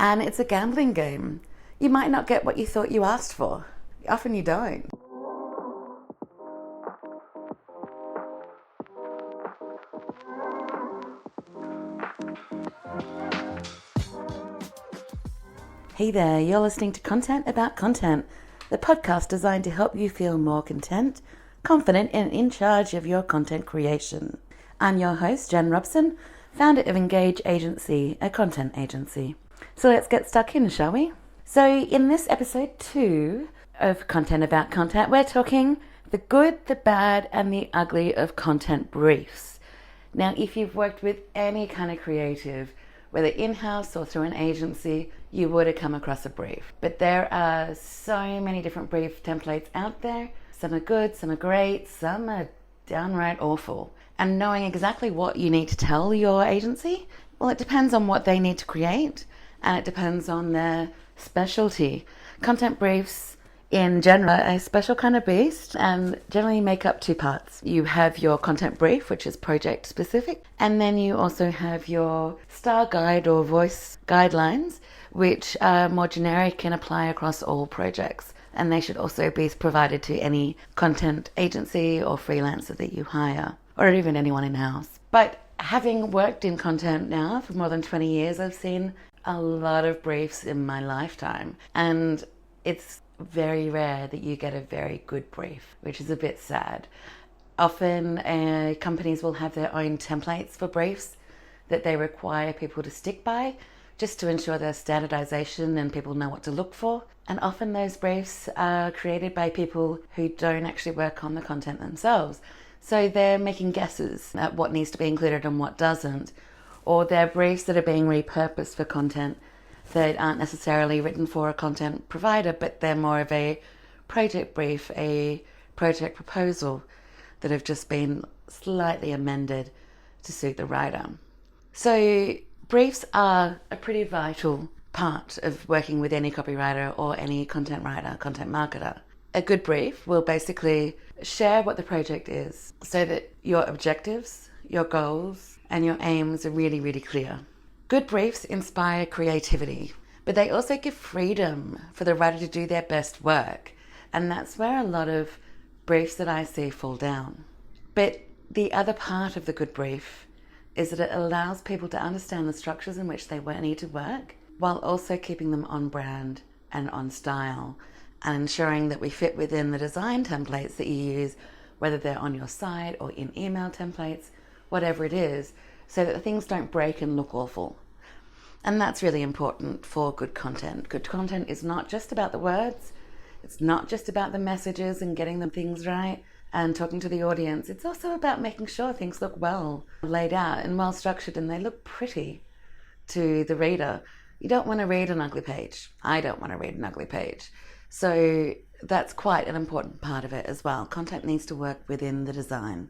And it's a gambling game. You might not get what you thought you asked for. Often you don't. Hey there, you're listening to Content About Content, the podcast designed to help you feel more content, confident, and in charge of your content creation. I'm your host, Jen Robson, founder of Engage Agency, a content agency. So let's get stuck in, shall we? So in this episode 2 of Content About Content, we're talking the good, the bad, and the ugly of content briefs. Now, if you've worked with any kind of creative, whether in-house or through an agency, you would have come across a brief. But there are so many different brief templates out there. Some are good, some are great, some are downright awful. And knowing exactly what you need to tell your agency, well, it depends on what they need to create, and it depends on their specialty. Content briefs in general are a special kind of beast and generally make up 2 parts. You have your content brief, which is project specific, and then you also have your star guide or voice guidelines, which are more generic and apply across all projects. And they should also be provided to any content agency or freelancer that you hire, or even anyone in-house. But having worked in content now for more than 20 years, I've seen a lot of briefs in my lifetime, and it's very rare that you get a very good brief, which is a bit sad. Often companies will have their own templates for briefs that they require people to stick by, just to ensure there's standardization and people know what to look for. And often those briefs are created by people who don't actually work on the content themselves. So they're making guesses at what needs to be included and what doesn't. Or they're briefs that are being repurposed for content that aren't necessarily written for a content provider, but they're more of a project brief, a project proposal that have just been slightly amended to suit the writer. So briefs are a pretty vital part of working with any copywriter or any content writer, content marketer. A good brief will basically share what the project is so that your objectives, your goals, and your aims are really, really clear. Good briefs inspire creativity, but they also give freedom for the writer to do their best work. And that's where a lot of briefs that I see fall down. But the other part of the good brief is that it allows people to understand the structures in which they need to work, while also keeping them on brand and on style, and ensuring that we fit within the design templates that you use, whether they're on your site or in email templates, whatever it is, so that things don't break and look awful. And that's really important for good content. Good content is not just about the words, it's not just about the messages and getting them things right and talking to the audience. It's also about making sure things look well laid out and well structured and they look pretty to the reader. You don't want to read an ugly page. I don't want to read an ugly page. So that's quite an important part of it as well. Content needs to work within the design,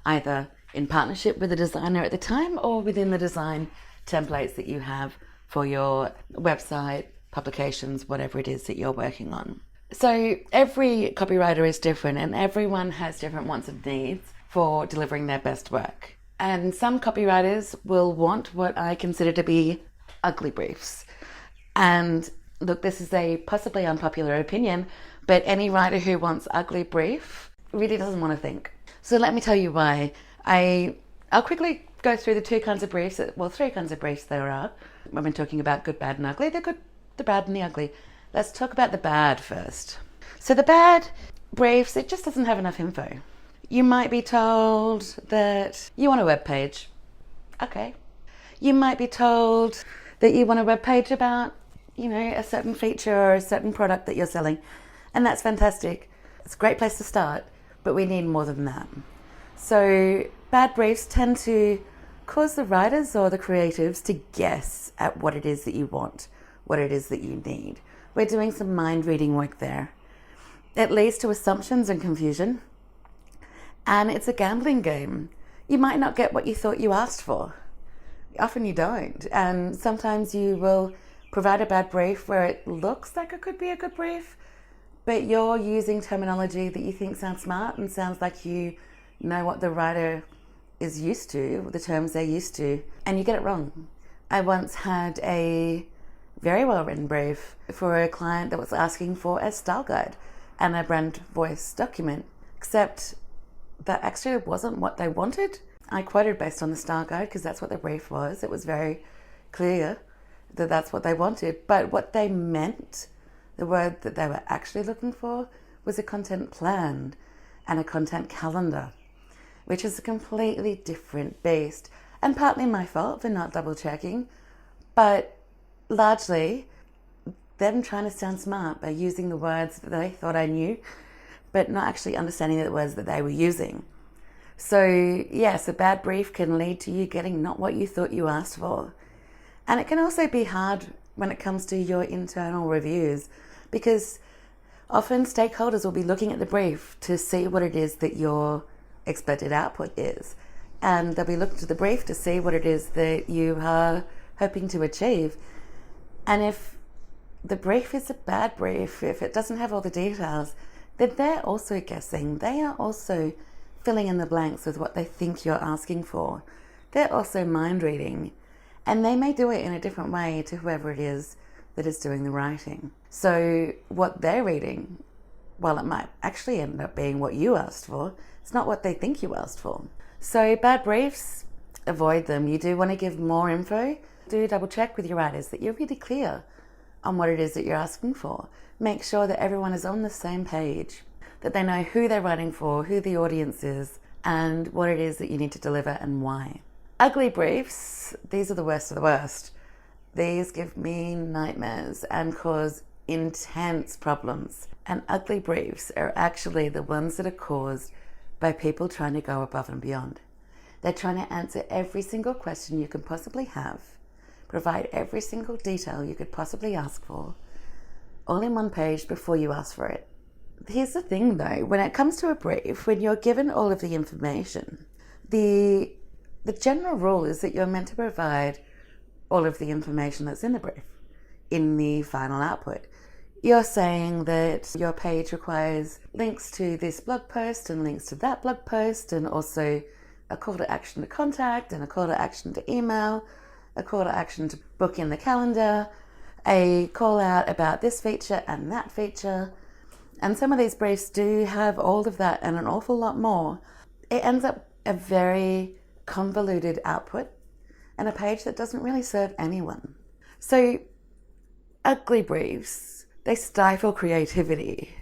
either in partnership with the designer at the time or within the design templates that you have for your website, publications, whatever it is that you're working on. So every copywriter is different and everyone has different wants and needs for delivering their best work. And some copywriters will want what I consider to be ugly briefs. And look, this is a possibly unpopular opinion, but any writer who wants ugly brief really doesn't want to think. So let me tell you why. I'll quickly go through the 3 kinds of briefs there are. When we're talking about good, bad, and ugly, the good, the bad, and the ugly. Let's talk about the bad first. So the bad briefs, it just doesn't have enough info. You might be told that you want a web page. Okay. You might be told that you want a web page about, a certain feature or a certain product that you're selling. And that's fantastic. It's a great place to start, but we need more than that. So bad briefs tend to cause the writers or the creatives to guess at what it is that you want, what it is that you need. We're doing some mind reading work there. It leads to assumptions and confusion, and it's a gambling game. You might not get what you thought you asked for. Often you don't, and sometimes you will provide a bad brief where it looks like it could be a good brief, but you're using terminology that you think sounds smart and sounds like you know what the writer is used to, the terms they're used to, and you get it wrong. I once had a very well written brief for a client that was asking for a style guide and a brand voice document, except that actually wasn't what they wanted. I quoted based on the style guide because that's what the brief was. It was very clear that that's what they wanted, but what they meant, the word that they were actually looking for, was a content plan and a content calendar, which is a completely different beast, and partly my fault for not double checking, but largely them trying to sound smart by using the words that they thought I knew, but not actually understanding the words that they were using. So yes, a bad brief can lead to you getting not what you thought you asked for. And it can also be hard when it comes to your internal reviews, because often stakeholders will be looking at the brief to see what it is that your expected output is. And they'll be looking to the brief to see what it is that you are hoping to achieve. And if the brief is a bad brief, if it doesn't have all the details, then they're also guessing. They are also filling in the blanks with what they think you're asking for. They're also mind reading. And they may do it in a different way to whoever it is that is doing the writing. So what they're reading, while it might actually end up being what you asked for, it's not what they think you asked for. So bad briefs, avoid them. You do want to give more info. Do double check with your writers that you're really clear on what it is that you're asking for. Make sure that everyone is on the same page, that they know who they're writing for, who the audience is, and what it is that you need to deliver and why. Ugly briefs, these are the worst of the worst. These give me nightmares and cause intense problems. And ugly briefs are actually the ones that are caused by people trying to go above and beyond. They're trying to answer every single question you could possibly have, provide every single detail you could possibly ask for, all in one page before you ask for it. Here's the thing though, when it comes to a brief, when you're given all of the information, the general rule is that you're meant to provide all of the information that's in the brief in the final output. You're saying that your page requires links to this blog post and links to that blog post, and also a call to action to contact and a call to action to email, a call to action to book in the calendar, a call out about this feature and that feature. And some of these briefs do have all of that and an awful lot more. It ends up a very convoluted output and a page that doesn't really serve anyone. So ugly briefs, they stifle creativity.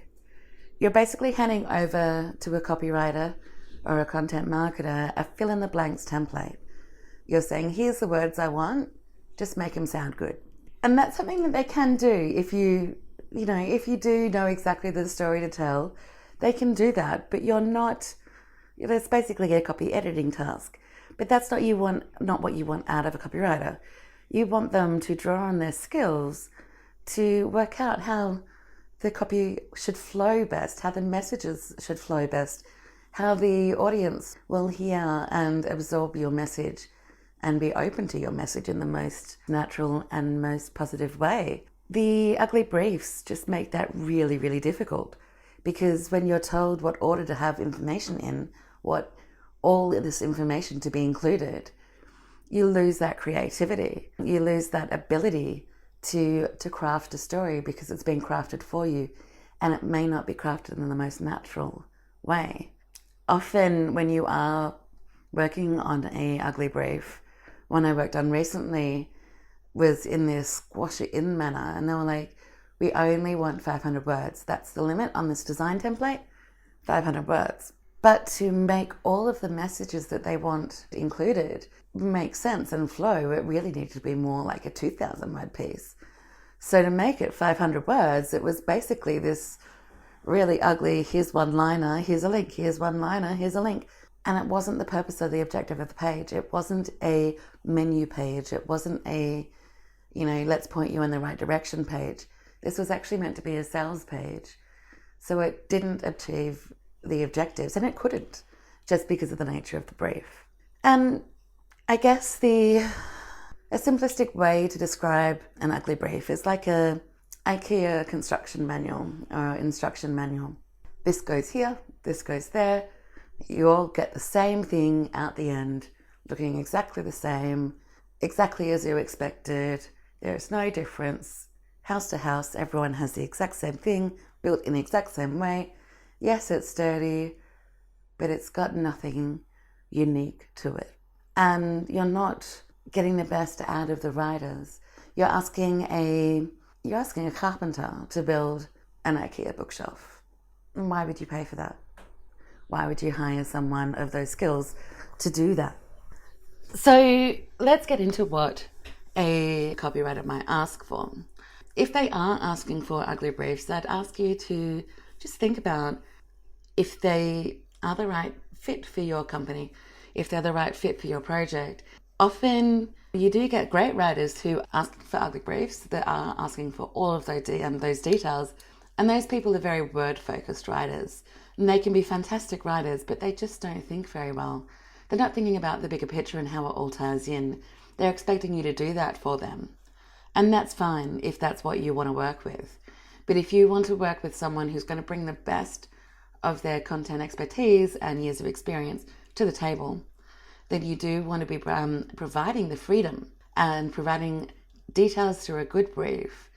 You're basically handing over to a copywriter or a content marketer a fill in the blanks template. You're saying, here's the words I want, just make them sound good. And that's something that they can do if you do know exactly the story to tell, they can do that, but that's basically a copy editing task. But that's not what you want out of a copywriter. You want them to draw on their skills to work out how the copy should flow best, how the messages should flow best, how the audience will hear and absorb your message and be open to your message in the most natural and most positive way. The ugly briefs just make that really, really difficult, because when you're told what order to have information in, what all of this information to be included, you lose that creativity. You lose that ability to craft a story because it's been crafted for you, and it may not be crafted in the most natural way. Often when you are working on a ugly brief, one I worked on recently was in this squash it in manner, and they were like, we only want 500 words. That's the limit on this design template, 500 words. But to make all of the messages that they want included make sense and flow, it really needed to be more like a 2,000 word piece. So to make it 500 words, it was basically this really ugly, here's one liner, here's a link, here's one liner, here's a link. And it wasn't the purpose or the objective of the page. It wasn't a menu page. It wasn't a, let's point you in the right direction page. This was actually meant to be a sales page. So it didn't achieve the objectives, and it couldn't, just because of the nature of the brief. And I guess a simplistic way to describe an ugly brief is like a IKEA construction manual or instruction manual. This goes here, this goes there. You all get the same thing out the end, looking exactly the same, exactly as you expected, There's no difference. House to house, everyone has the exact same thing, built in the exact same way. Yes, it's sturdy, but it's got nothing unique to it. And you're not getting the best out of the writers. You're asking a carpenter to build an IKEA bookshelf. And why would you pay for that? Why would you hire someone of those skills to do that? So let's get into what a copywriter might ask for. If they are asking for ugly briefs, I'd ask you to just think about if they are the right fit for your company, if they're the right fit for your project. Often you do get great writers who ask for ugly briefs that are asking for all of those details. And those people are very word-focused writers. And they can be fantastic writers, but they just don't think very well. They're not thinking about the bigger picture and how it all ties in. They're expecting you to do that for them. And that's fine if that's what you want to work with. But if you want to work with someone who's going to bring the best of their content expertise and years of experience to the table, then you do want to be providing the freedom and providing details through a good brief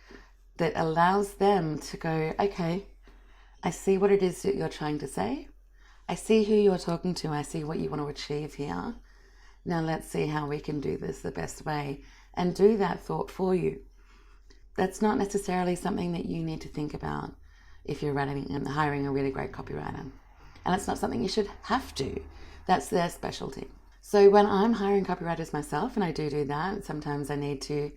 that allows them to go, okay, I see what it is that you're trying to say. I see who you're talking to. I see what you want to achieve here. Now let's see how we can do this the best way and do that thought for you. That's not necessarily something that you need to think about if you're running and hiring a really great copywriter. And it's not something you should have to. That's their specialty. So when I'm hiring copywriters myself, and I do that, sometimes I need to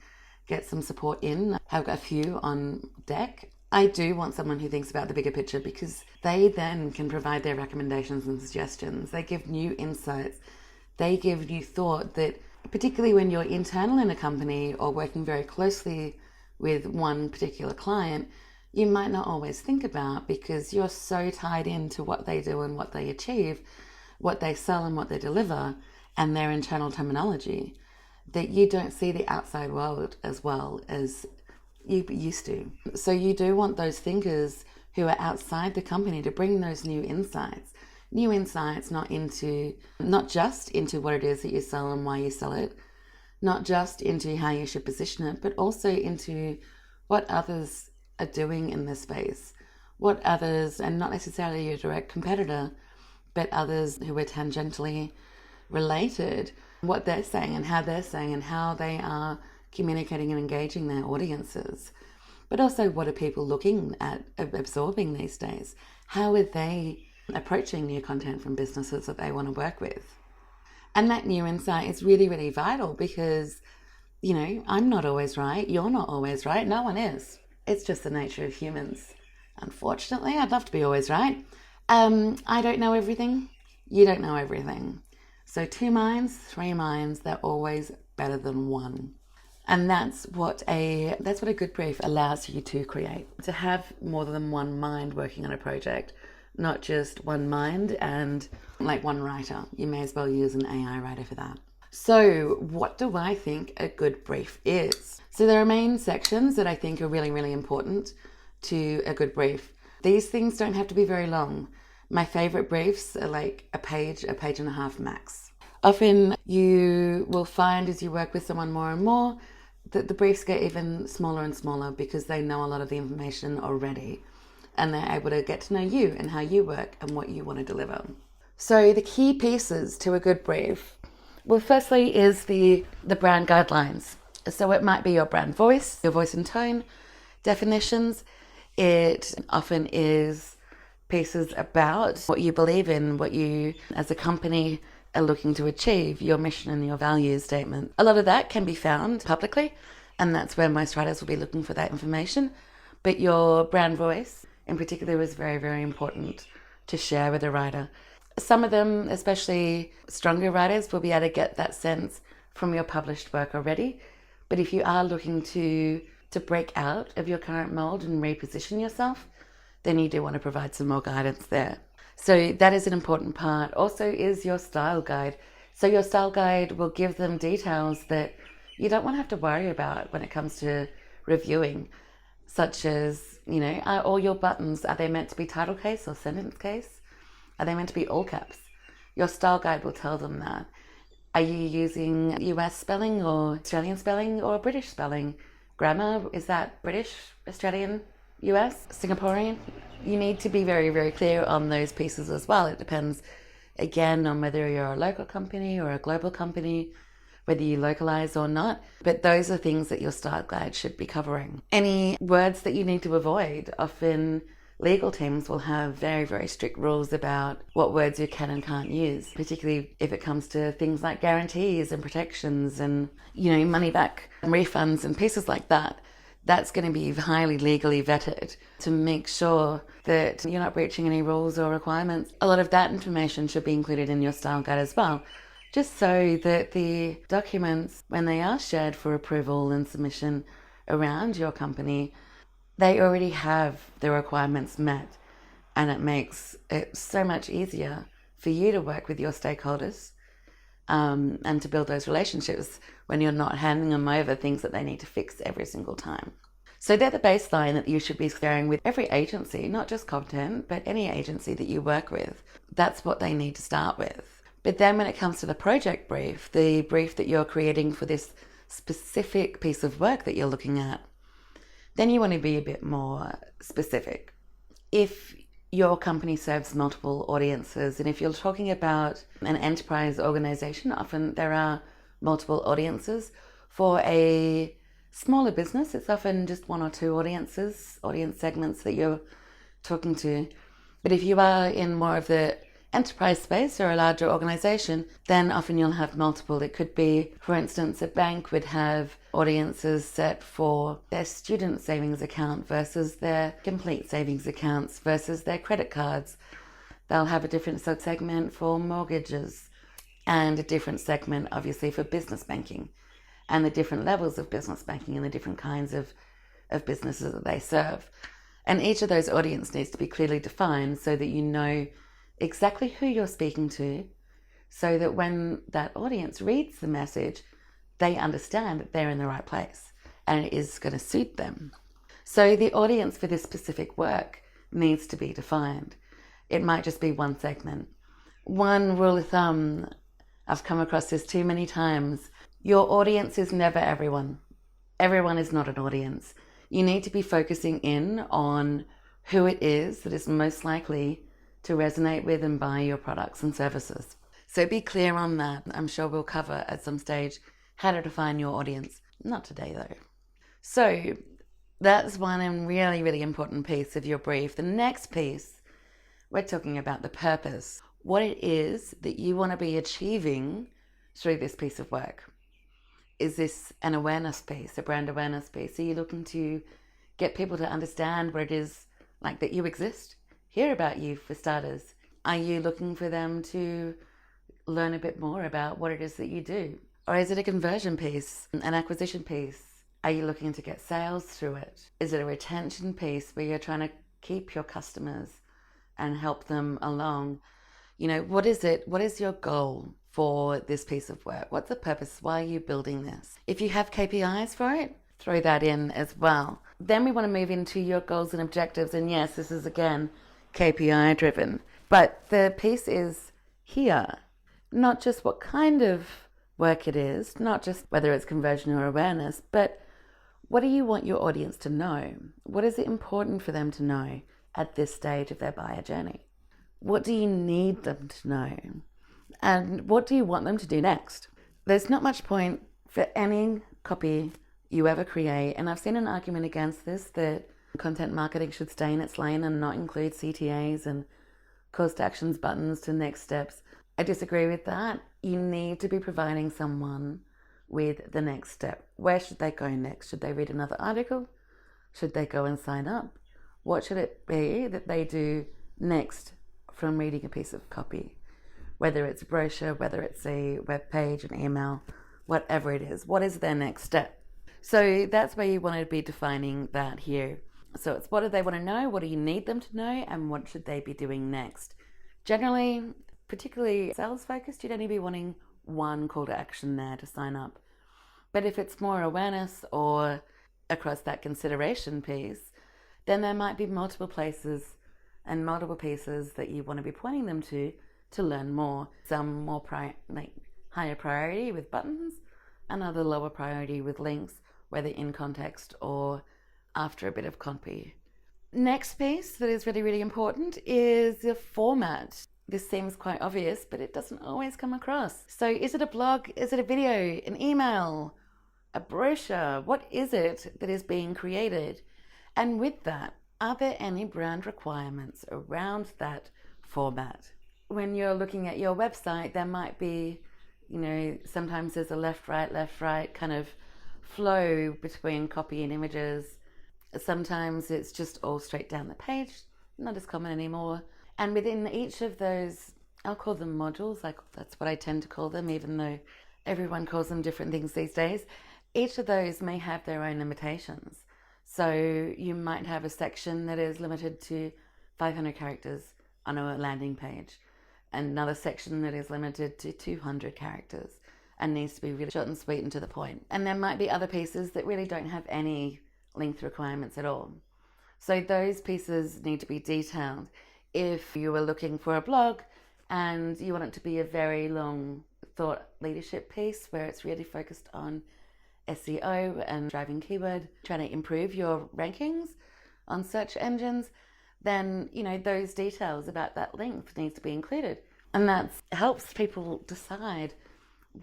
get some support in. I've got a few on deck. I do want someone who thinks about the bigger picture because they then can provide their recommendations and suggestions. They give new insights. They give new thought that, particularly when you're internal in a company or working very closely with one particular client, you might not always think about because you're so tied into what they do and what they achieve, what they sell and what they deliver, and their internal terminology, that you don't see the outside world as well as you used to. So you do want those thinkers who are outside the company to bring those new insights, not just into what it is that you sell and why you sell it, not just into how you should position it, but also into what others are doing in this space, what others, and not necessarily your direct competitor, but others who are tangentially related, what they're saying and how they are communicating and engaging their audiences. But also, what are people looking at absorbing these days? How are they approaching new content from businesses that they want to work with? And that new insight is really, really vital because, I'm not always right. You're not always right. No one is. It's just the nature of humans. Unfortunately, I'd love to be always right. I don't know everything. You don't know everything. So 2 minds, 3 minds, they're always better than one. And that's what a good brief allows you to create. To have more than one mind working on a project, not just one mind and like one writer. You may as well use an AI writer for that. So what do I think a good brief is? So there are main sections that I think are really, really important to a good brief. These things don't have to be very long. My favorite briefs are like a page and a half max. Often you will find as you work with someone more and more that the briefs get even smaller and smaller because they know a lot of the information already and they're able to get to know you and how you work and what you want to deliver. So the key pieces to a good brief, well, firstly is the brand guidelines. So it might be your brand voice, your voice and tone, definitions. It often is pieces about what you believe in, what you as a company are looking to achieve, your mission and your values statement. A lot of that can be found publicly, and that's where most writers will be looking for that information. But your brand voice in particular is very, very important to share with a writer. Some of them, especially stronger writers, will be able to get that sense from your published work already. But if you are looking to break out of your current mold and reposition yourself, then you do want to provide some more guidance there. So that is an important part. Also is your style guide. So your style guide will give them details that you don't want to have to worry about when it comes to reviewing, such as, are all your buttons, are they meant to be title case or sentence case? Are they meant to be all caps? Your style guide will tell them that. Are you using US spelling or Australian spelling or British spelling? grammar, is that British, Australian, US, Singaporean? You need to be very, very clear on those pieces as well. It depends, again, on whether you're a local company or a global company, whether you localize or not. But those are things that your style guide should be covering. Any words that you need to avoid, often legal teams will have very, very strict rules about what words you can and can't use, particularly if it comes to things like guarantees and protections and, money back and refunds and pieces like that. That's going to be highly legally vetted to make sure that you're not breaching any rules or requirements. A lot of that information should be included in your style guide as well, just so that the documents, when they are shared for approval and submission around your company, they already have the requirements met, and it makes it so much easier for you to work with your stakeholders and to build those relationships when you're not handing them over things that they need to fix every single time. So they're the baseline that you should be sharing with every agency, not just content, but any agency that you work with. That's what they need to start with. But then when it comes to the project brief, the brief that you're creating for this specific piece of work that you're looking at, then you want to be a bit more specific. If your company serves multiple audiences, and if you're talking about an enterprise organization, often there are multiple audiences. For a smaller business, it's often just one or two audience segments that you're talking to. But if you are in more of the enterprise space or a larger organization, then often you'll have multiple. It could be, for instance, a bank would have audiences set for their student savings account versus their complete savings accounts versus their credit cards. They'll have a different segment for mortgages and a different segment, obviously, for business banking and the different levels of business banking and the different kinds of businesses that they serve. And each of those audience needs to be clearly defined so that you know exactly who you're speaking to, so that when that audience reads the message, they understand that they're in the right place and it is going to suit them. So the audience for this specific work needs to be defined. It might just be one segment. One rule of thumb, I've come across this too many times, your audience is never everyone. Everyone is not an audience. You need to be focusing in on who it is that is most likely to resonate with and buy your products and services. So be clear on that. I'm sure we'll cover at some stage how to define your audience. Not today though. So that's one and really, really important piece of your brief. The next piece, we're talking about the purpose. What it is that you want to be achieving through this piece of work. Is this an awareness piece, a brand awareness piece? Are you looking to get people to understand what it is like that you exist? Hear about you, for starters. Are you looking for them to learn a bit more about what it is that you do? Or is it a conversion piece, an acquisition piece? Are you looking to get sales through it? Is it a retention piece where you're trying to keep your customers and help them along? What is it? What is your goal for this piece of work? What's the purpose? Why are you building this? If you have KPIs for it, throw that in as well. Then we want to move into your goals and objectives. And yes, this is again KPI driven. But the piece is here, not just what kind of work it is, not just whether it's conversion or awareness, but what do you want your audience to know? What is it important for them to know at this stage of their buyer journey? What do you need them to know? And what do you want them to do next? There's not much point for any copy you ever create, and I've seen an argument against this, that content marketing should stay in its lane and not include CTAs and calls to actions buttons to next steps. I disagree with that. You need to be providing someone with the next step. Where should they go next? Should they read another article? Should they go and sign up? What should it be that they do next from reading a piece of copy? Whether it's a brochure, whether it's a web page, an email, whatever it is. What is their next step? So that's where you want to be defining that here. So it's what do they want to know, what do you need them to know, and what should they be doing next? Generally, particularly sales focused, you'd only be wanting one call to action there to sign up. But if it's more awareness or across that consideration piece, then there might be multiple places and multiple pieces that you want to be pointing them to learn more. Some more higher priority with buttons, another lower priority with links, whether in context or after a bit of copy. Next piece that is really, really important is the format. This seems quite obvious, but it doesn't always come across. So is it a blog? Is it a video? An email? A brochure? What is it that is being created? And with that, are there any brand requirements around that format? When you're looking at your website, there might be, sometimes there's a left, right kind of flow between copy and images. Sometimes it's just all straight down the page, not as common anymore. And within each of those, I'll call them modules, that's what I tend to call them, even though everyone calls them different things these days. Each of those may have their own limitations. So you might have a section that is limited to 500 characters on a landing page, another section that is limited to 200 characters and needs to be really short and sweet and to the point. And there might be other pieces that really don't have any length requirements at all. So those pieces need to be detailed. If you were looking for a blog and you want it to be a very long thought leadership piece where it's really focused on SEO and driving keyword, trying to improve your rankings on search engines, then those details about that length needs to be included. And that helps people decide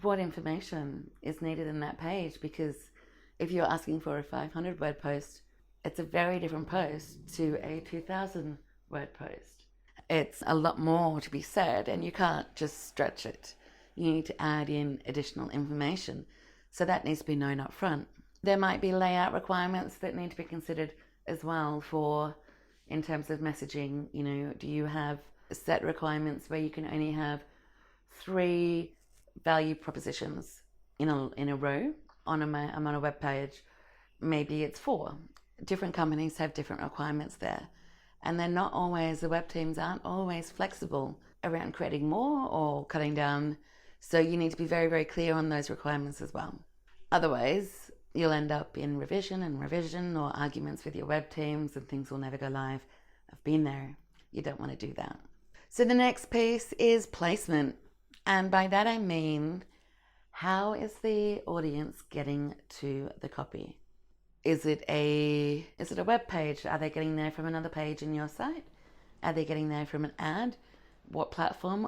what information is needed in that page, because if you're asking for a 500 word post, it's a very different post to a 2,000 word post. It's a lot more to be said, and you can't just stretch it. You need to add in additional information. So that needs to be known up front. There might be layout requirements that need to be considered as well in terms of messaging. Do you have set requirements where you can only have 3 value propositions in a row on a web page? Maybe it's 4. Different companies have different requirements there. And the web teams aren't always flexible around creating more or cutting down. So you need to be very, very clear on those requirements as well. Otherwise, you'll end up in revision or arguments with your web teams, and things will never go live. I've been there. You don't want to do that. So the next piece is placement. And by that I mean, how is the audience getting to the copy? Is it a web page? Are they getting there from another page in your site? Are they getting there from an ad? What platform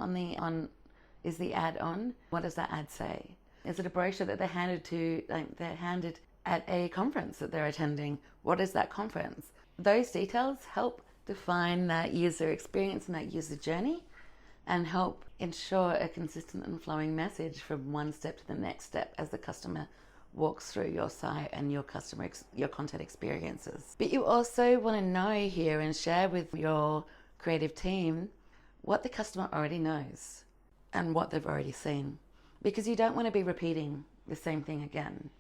is the ad on? What does that ad say? Is it a brochure that they're handed at a conference that they're attending? What is that conference? Those details help define that user experience and that user journey, and help ensure a consistent and flowing message from one step to the next step as the customer walks through your site and your content experiences. But you also want to know here and share with your creative team what the customer already knows and what they've already seen, because you don't want to be repeating the same thing again,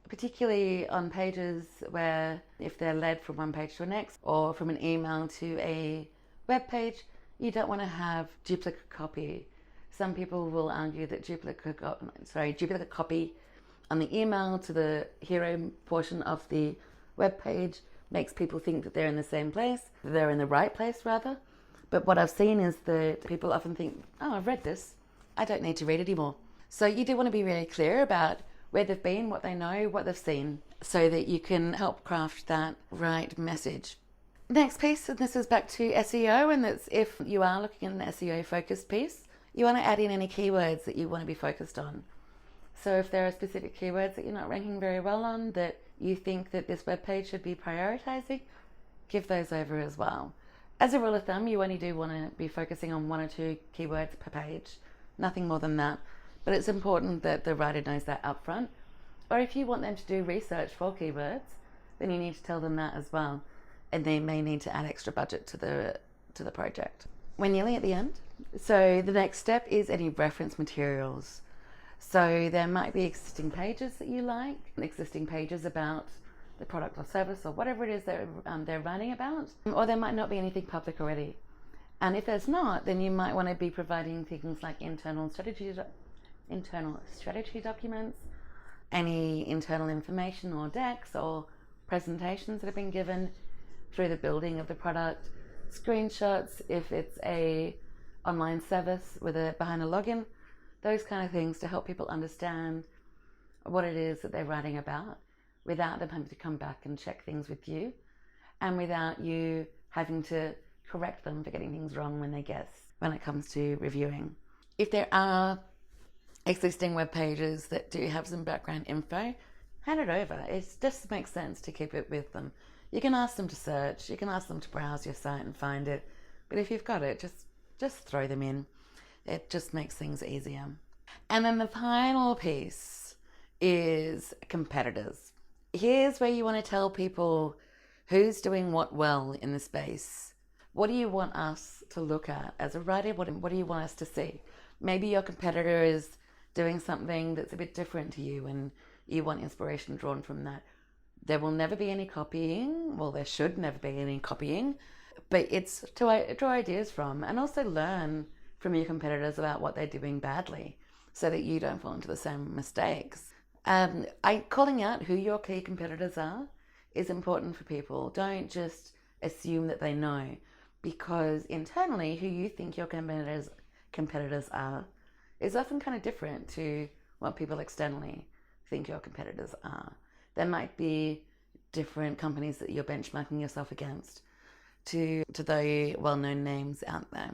particularly on pages where if they're led from one page to the next or from an email to a web page, you don't want to have duplicate copy. Some people will argue that duplicate copy on the email to the hero portion of the web page makes people think that they're in the same place, they're in the right place rather. But what I've seen is that people often think, oh, I've read this, I don't need to read it anymore. So you do want to be really clear about where they've been, what they know, what they've seen, so that you can help craft that right message. Next piece, and this is back to SEO, and that's if you are looking at an SEO focused piece, you want to add in any keywords that you want to be focused on. So if there are specific keywords that you're not ranking very well on that you think that this web page should be prioritizing, give those over as well. As a rule of thumb, you only do want to be focusing on 1 or 2 keywords per page, nothing more than that. But it's important that the writer knows that up front. Or if you want them to do research for keywords, then you need to tell them that as well. And they may need to add extra budget to the project. We're nearly at the end. So the next step is any reference materials. So there might be existing pages that you like, existing pages about the product or service or whatever it is that they're writing about, or there might not be anything public already. And if there's not, then you might want to be providing things like internal strategy documents, any internal information or decks or presentations that have been given through the building of the product, screenshots if it's a online service behind a login, those kind of things to help people understand what it is that they're writing about. without them having to come back and check things with you, and without you having to correct them for getting things wrong when it comes to reviewing. If there are existing web pages that do have some background info, hand it over. It just makes sense to keep it with them. You can ask them to search, you can ask them to browse your site and find it, but if you've got it, just throw them in. It just makes things easier. And then the final piece is competitors. Here's where you want to tell people who's doing what well in the space. What do you want us to look at as a writer? What do you want us to see? Maybe your competitor is doing something that's a bit different to you and you want inspiration drawn from that. There will never be any copying. Well, there should never be any copying, but it's to draw ideas from and also learn from your competitors about what they're doing badly so that you don't fall into the same mistakes. Calling out who your key competitors are is important for people. Don't just assume that they know, because internally who you think your competitors are is often kind of different to what people externally think your competitors are. There might be different companies that you're benchmarking yourself against to the well-known names out there.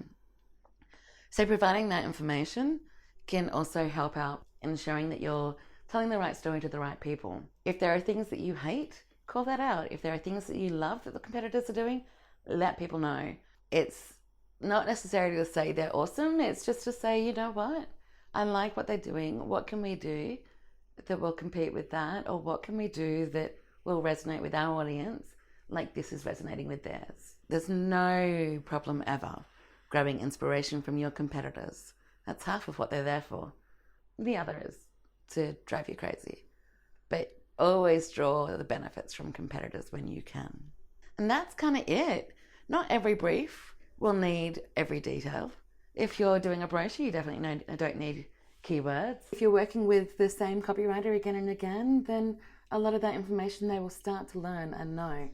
So providing that information can also help out in showing that you're telling the right story to the right people. If there are things that you hate, call that out. If there are things that you love that the competitors are doing, let people know. It's not necessarily to say they're awesome, it's just to say, you know what? I like what they're doing. What can we do that will compete with that? Or what can we do that will resonate with our audience like this is resonating with theirs? There's no problem ever grabbing inspiration from your competitors. That's half of what they're there for. The other is to drive you crazy. But always draw the benefits from competitors when you can. And that's kind of it. Not every brief will need every detail. If you're doing a brochure, you definitely don't need keywords. If you're working with the same copywriter again and again, then a lot of that information they will start to learn and know,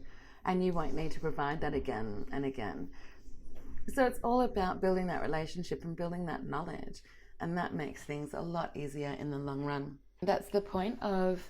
and you won't need to provide that again and again. So it's all about building that relationship and building that knowledge, and that makes things a lot easier in the long run. That's the point of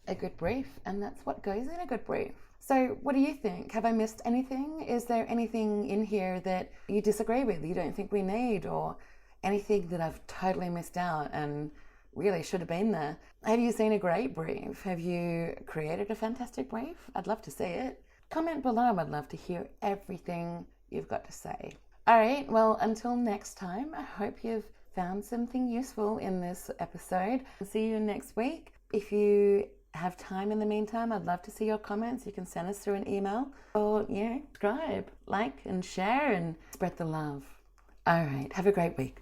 a good brief, and that's what goes in a good brief. So what do you think? Have I missed anything? Is there anything in here that you disagree with, you don't think we need, or anything that I've totally missed out and really should have been there? Have you seen a great brief? Have you created a fantastic brief? I'd love to see it. Comment below. I'd love to hear everything you've got to say. All right, well, until next time, I hope you've found something useful in this episode. I'll see you next week. If you have time in the meantime, I'd love to see your comments. You can send us through an email or, subscribe, like, and share, and spread the love. All right, have a great week.